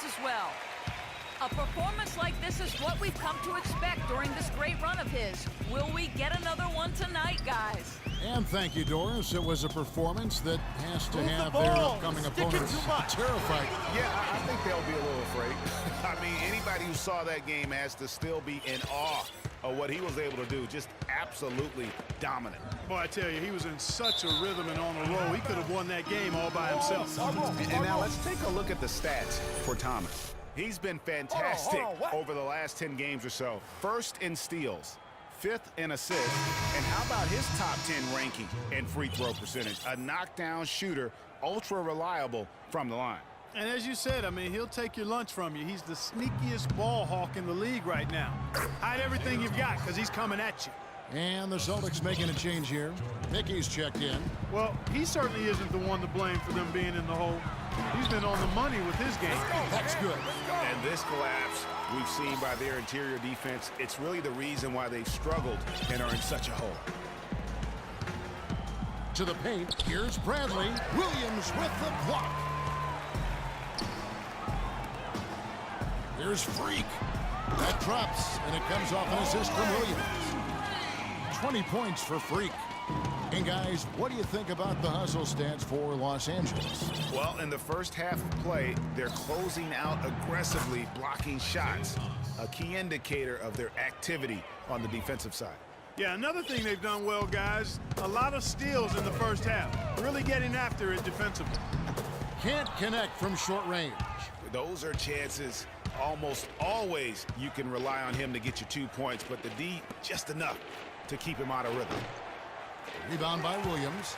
defense as well. A performance like this is what we've come to expect during this great run of his. Will we get another one tonight, guys? And thank you, Doris. It was a performance that has to have their upcoming opponents terrified. Yeah, I think they'll be a little afraid. I mean, anybody who saw that game has to still be in awe of what he was able to do. Just absolutely dominant. Boy, I tell you, he was in such a rhythm and on a roll. He could have won that game all by himself. And now let's take a look at the stats for Thomas. He's been fantastic over the last 10 games or so. First in steals, fifth in assists, and how about his top 10 ranking in free throw percentage? A knockdown shooter, ultra reliable from the line. And as you said, I mean, he'll take your lunch from you. He's the sneakiest ball hawk in the league right now. Hide everything you've got because he's coming at you. And the Celtics making a change here. Mickey's checked in. Well, he certainly isn't the one to blame for them being in the hole. He's been on the money with his game. That's good. And this collapse we've seen by their interior defense, it's really the reason why they've struggled and are in such a hole. To the paint, here's Bradley. Williams with the block. Here's Freak. That drops, and it comes off an assist from Williams. 20 points for Freak. And guys, what do you think about the hustle stats for Los Angeles? Well, in the first half of play, they're closing out aggressively, blocking shots. A key indicator of their activity on the defensive side. Yeah, another thing they've done well, guys, a lot of steals in the first half. Really getting after it defensively. Can't connect from short range. Those are chances. Almost always you can rely on him to get you 2 points, but the D, just enough to keep him out of rhythm. Rebound by Williams.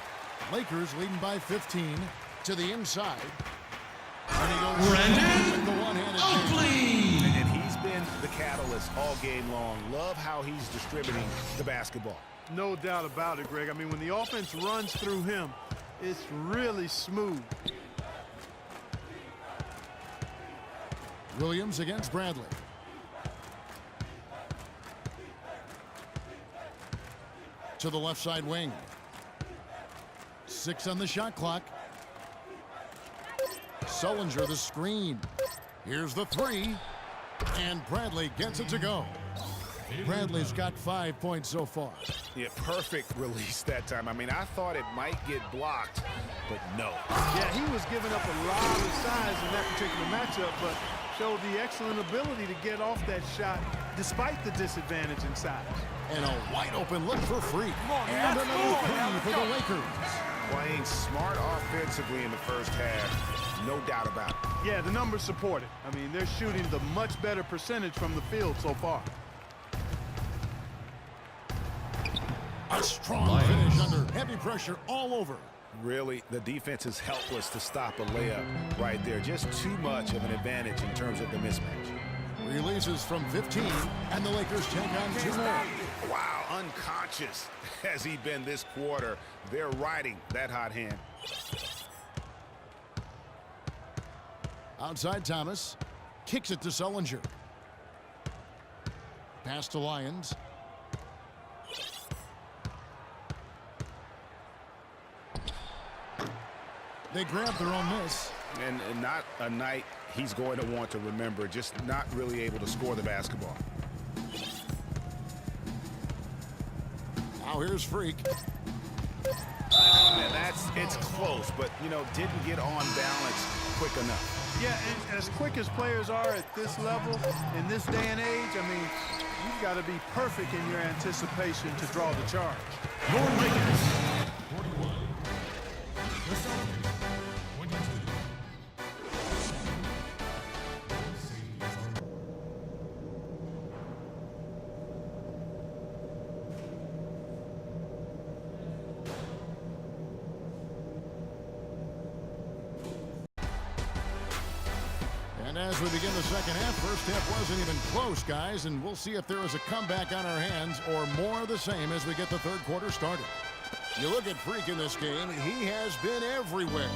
Lakers leading by 15 to the inside. And he goes with the one-handed Oakley. And he's been the catalyst all game long. Love how he's distributing the basketball. No doubt about it, Greg. I mean, when the offense runs through him, it's really smooth. Williams against Bradley. To the left side wing. 6 on the shot clock. Sullinger the screen. Here's the 3. And Bradley gets it to go. Bradley's got 5 points so far. Yeah, perfect release that time. I mean, I thought it might get blocked, but no. Yeah, he was giving up a lot of size in that particular matchup, but showed the excellent ability to get off that shot despite the disadvantage in size. And a wide open look for Freak. And another 3 for the Lakers. Playing smart offensively in the first half, no doubt about it. Yeah, the numbers support it. I mean, they're shooting the much better percentage from the field so far. A strong finish under heavy pressure all over. Really, the defense is helpless to stop a layup right there. Just too much of an advantage in terms of the mismatch. Releases from 15, and the Lakers take on 2 more. Wow, unconscious has he been this quarter. They're riding that hot hand. Outside Thomas. Kicks it to Sullinger. Pass to Lyons. They grab their own miss. And not a night he's going to want to remember, just not really able to score the basketball. Now here's Freak. And it's close, but, you know, didn't get on balance quick enough. Yeah, and as quick as players are at this level, in this day and age, I mean, you've got to be perfect in your anticipation to draw the charge. Your Lakers, 41. The Celtics, 22. And as we begin the second half, first half wasn't even close, guys, and we'll see if there is a comeback on our hands or more of the same as we get the third quarter started. You look at Freak in this game, he has been everywhere.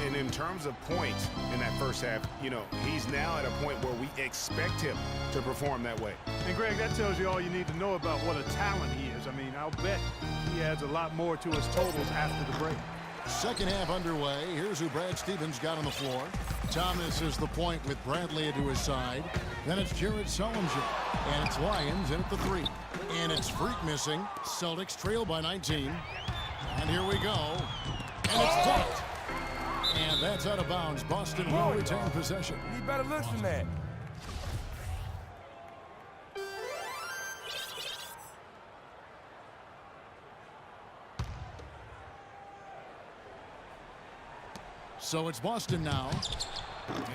And in terms of points in that first half, you know, he's now at a point where we expect him to perform that way. And, Greg, that tells you all you need to know about what a talent he is. I mean, I'll bet he adds a lot more to his totals after the break. Second half underway. Here's who Brad Stevens got on the floor. Thomas is the point with Bradley to his side. Then it's Jared Sullinger. And it's Lions in at the 3. And it's Freak missing. Celtics trail by 19. And here we go. And it's blocked. And that's out of bounds. Boston will retain possession. You better listen to that. So it's Boston now.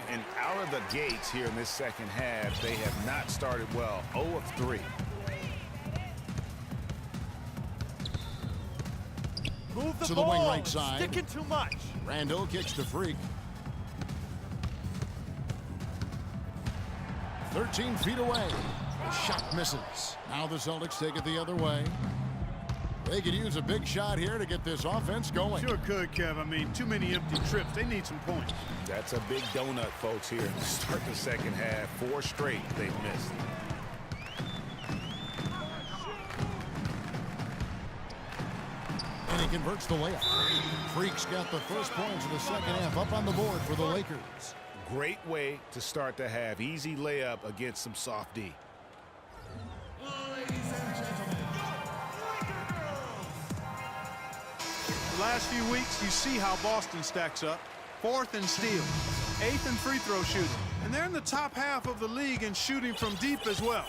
And out of the gates here in this second half, they have not started well. 0 of 3. Move the To the ball. wing right side. Sticking too much. Randall kicks to Freak. 13 feet away. Shot misses. Now the Celtics take it the other way. They could use a big shot here to get this offense going. Sure could, Kev. I mean, too many empty trips. They need some points. That's a big donut, folks, here to start the second half. 4 straight they've missed. And he converts the layup. Freak's got the first points of the second half up on the board for the Lakers. Great way to start the half. Easy layup against some soft D. The last few weeks, you see how Boston stacks up. 4th in steals, 8th in free throw shooting. And they're in the top half of the league in shooting from deep as well.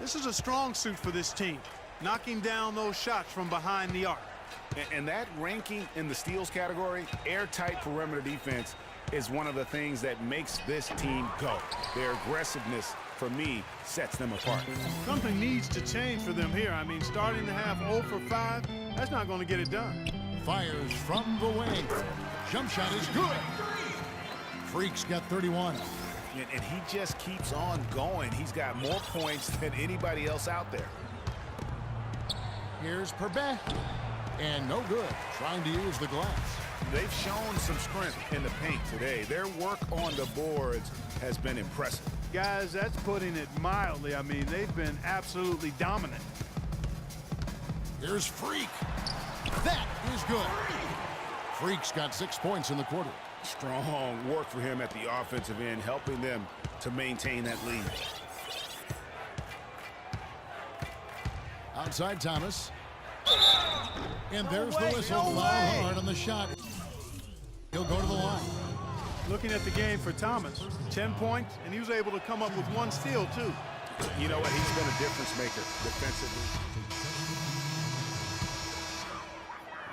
This is a strong suit for this team, knocking down those shots from behind the arc. And that ranking in the steals category, airtight perimeter defense, is one of the things that makes this team go. Their aggressiveness, for me, sets them apart. Something needs to change for them here. I mean, starting the half 0 for 5, that's not going to get it done. Fires from the wing. Jump shot is good. Freak's got 31. And he just keeps on going. He's got more points than anybody else out there. Here's Perbet. And no good. Trying to use the glass. They've shown some strength in the paint today. Their work on the boards has been impressive. Guys, that's putting it mildly. I mean, they've been absolutely dominant. Here's Freak. That is good. Freak's got 6 points in the quarter. Strong work for him at the offensive end, helping them to maintain that lead. Outside Thomas. And there's the whistle. Foul hard on the shot. He'll go to the line. Looking at the game for Thomas, 10 points, and he was able to come up with 1 steal, too. You know what? He's been a difference maker defensively.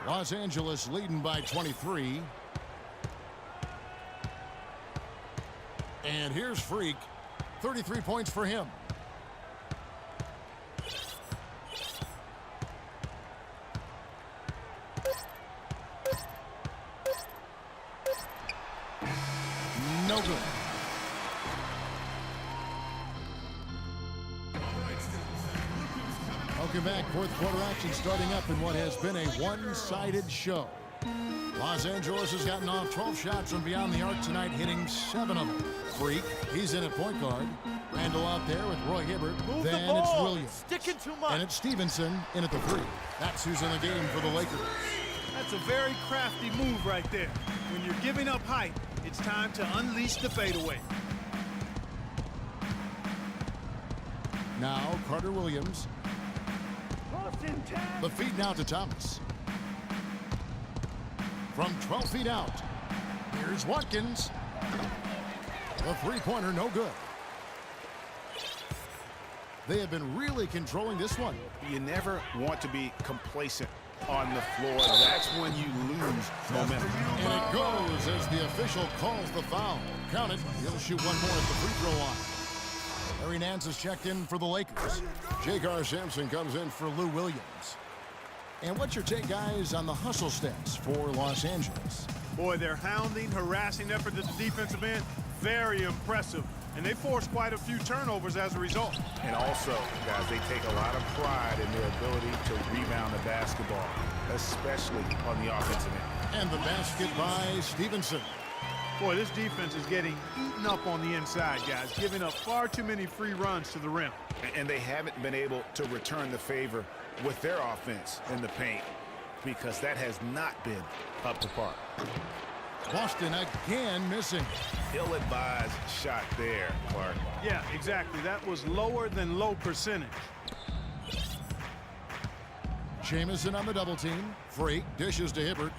Los Angeles leading by 23. And here's Freak. 33 points for him. No good. Welcome back. Fourth quarter action starting up in what has been a one-sided show. Los Angeles has gotten off 12 shots from beyond the arc tonight, hitting 7 of them. Freak, he's in at point guard. Randall out there with Roy Hibbert. Move then the ball. It's Williams. Sticking too much. And it's Stevenson in at the 3. That's who's in the game for the Lakers. That's a very crafty move right there. When you're giving up height, it's time to unleash the fadeaway. Now Carter Williams. The feed now to Thomas. From 12 feet out. Here's Watkins. The three-pointer no good. They have been really controlling this one. You never want to be complacent on the floor. That's when you lose momentum. And it goes as the official calls the foul. Count it. He'll shoot one more at the free throw line. Larry Nance is checked in for the Lakers. J.K. Sampson comes in for Lou Williams. And what's your take, guys, on the hustle stats for Los Angeles? Boy, their hounding, harassing effort at the defensive end, very impressive. And they forced quite a few turnovers as a result. And also, guys, they take a lot of pride in their ability to rebound the basketball, especially on the offensive end. And the basket by Stevenson. Boy, this defense is getting eaten up on the inside, guys, giving up far too many free runs to the rim. And they haven't been able to return the favor with their offense in the paint. because that has not been up to par. Boston again missing. Ill-advised shot there, Clark. Yeah, exactly. That was lower than low percentage. Jamison on the double team. Freak dishes to Hibbert.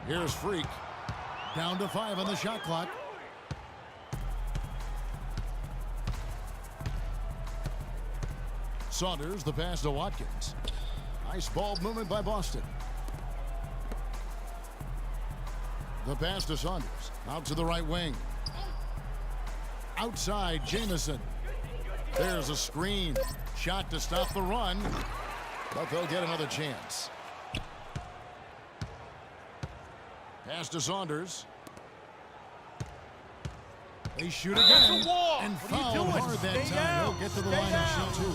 Here's Freak. Down to 5 on the shot clock. Saunders, the pass to Watkins. Nice ball movement by Boston. The pass to Saunders. Out to the right wing. Outside, Jamison. There's a screen. Shot to stop the run. But they'll get another chance. Pass to Saunders. They shoot again. And foul hard that time. They'll get to the line and shoot 2.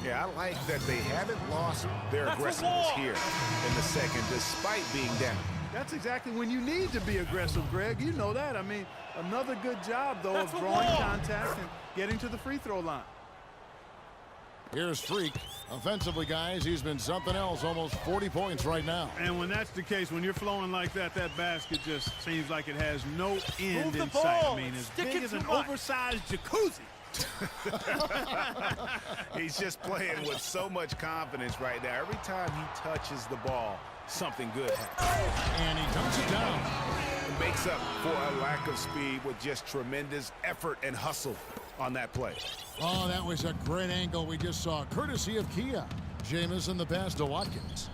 Yeah, I like that they haven't lost their aggressiveness here in the second, despite being down. That's exactly when you need to be aggressive, Greg. You know that. I mean, another good job, though, of drawing contact and getting to the free throw line. Here's Freak. Offensively, guys, he's been something else. Almost 40 points right now. And when that's the case, when you're flowing like that, that basket just seems like it has no end in sight. I mean, as big as an oversized jacuzzi. He's just playing with so much confidence right now. Every time he touches the ball, something good happens. And he dunks it down. It makes up for a lack of speed with just tremendous effort and hustle on that play. Oh, that was a great angle we just saw, courtesy of Kia. Jamison the pass to Watkins.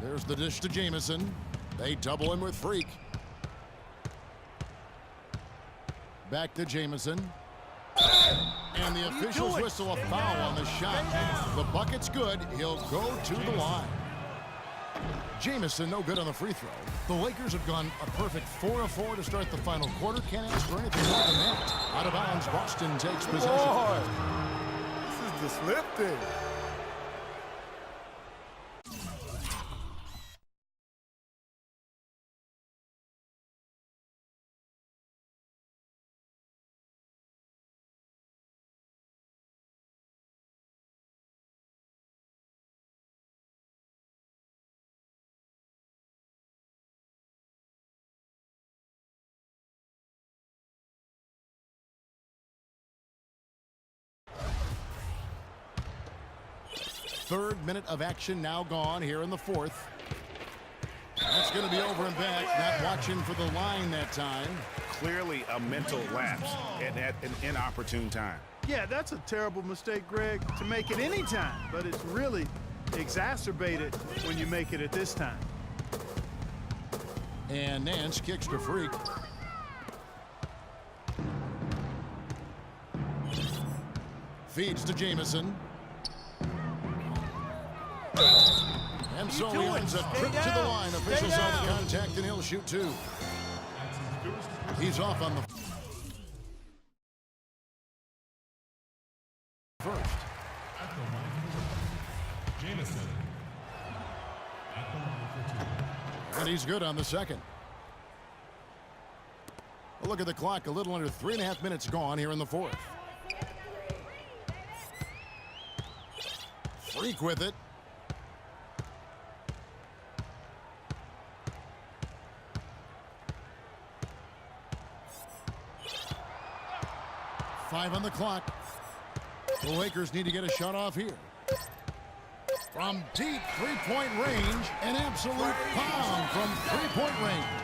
There's the dish to Jamison. They double him with Freak. Back to Jamison. And the officials whistle a foul on the shot. The bucket's good. He'll go to the line. Jamison no good on the free throw. The Lakers have gone a perfect 4 of 4 to start the final quarter. Can't ask for anything more than that. Out of bounds, Boston takes possession. This is the slip thing. Third minute of action now gone here in the fourth. That's going to be over and back. Not watching for the line that time. Clearly a mental lapse and at an inopportune time. Yeah, that's a terrible mistake, Greg, to make it any time. But it's really exacerbated when you make it at this time. And Nance kicks to Freak. Feeds to Jamison. And so he earns a trip to the line. Officials on contact, and he'll shoot 2. He's off on the first. Jamison. At the line for 2. And he's good on the second. A look at the clock. A little under 3.5 minutes gone here in the fourth. Freak with it. Five on the clock. The Lakers need to get a shot off here. From deep three-point range, an absolute pound from three-point range.